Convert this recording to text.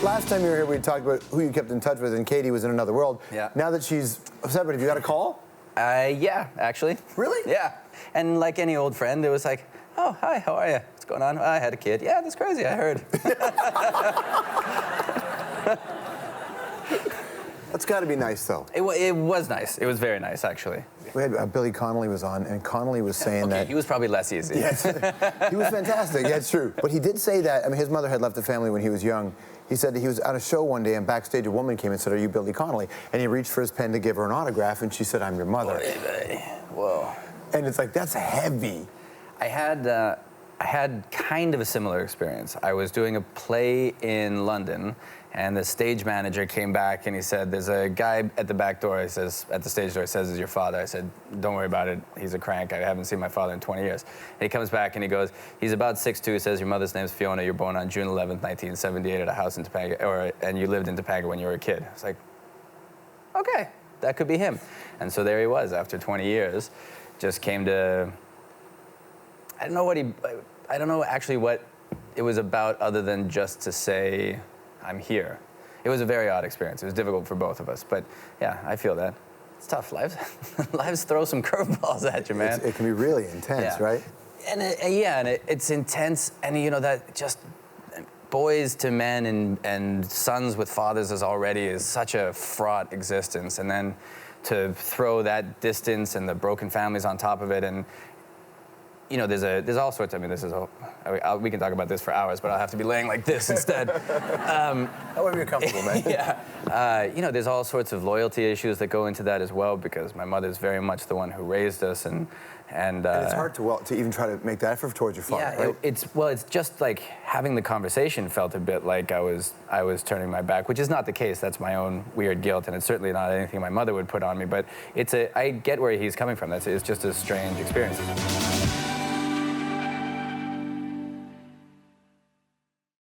Last time you were here, we talked about who you kept in touch with, and Katie was in another world. Yeah. Now that she's separate, have you got a call? Yeah, actually. Really? Yeah. And like any old friend, it was like, oh, hi, how are you? What's going on? I had a kid. Yeah, that's crazy, I heard. That's got to be nice, though. It was nice. It was very nice, actually. We had Billy Connolly was on, and Connolly was saying that... He was probably less easy. Yes, he was fantastic, yeah, it's true. But he did say that, I mean, his mother had left the family when he was young. He said that he was at a show one day, and backstage a woman came and said, are you Billy Connolly? And he reached for his pen to give her an autograph, and she said, I'm your mother. Whoa. And it's like, that's heavy. I had kind of a similar experience. I was doing a play in London, and the stage manager came back and he said, there's a guy at the back door, he says, at the stage door, he says, is your father? I said, don't worry about it, he's a crank, I haven't seen my father in 20 years. And he comes back and he goes, he's about 6'2", he says, your mother's name's Fiona, you're born on June 11th, 1978 at a house in Topanga, and you lived in Topanga when you were a kid. I was like, okay, that could be him. And so there he was, after 20 years, just came to, I don't know actually what it was about other than just to say, I'm here. It was a very odd experience. It was difficult for both of us, but yeah, I feel that. It's tough. Lives throw some curveballs at you, man. It can be really intense, right? And it's intense, and you know, that just boys to men and sons with fathers is such a fraught existence, and then to throw that distance and the broken families on top of it, and you know, there's all sorts. I mean, we can talk about this for hours, but I'll have to be laying like this instead. However you're comfortable, man. Yeah. You know, there's all sorts of loyalty issues that go into that as well, because my mother's very much the one who raised us, and it's hard to even try to make that effort towards your father. Yeah, right? it's just like having the conversation felt a bit like I was turning my back, which is not the case. That's my own weird guilt, and it's certainly not anything my mother would put on me. But I get where he's coming from. It's just a strange experience.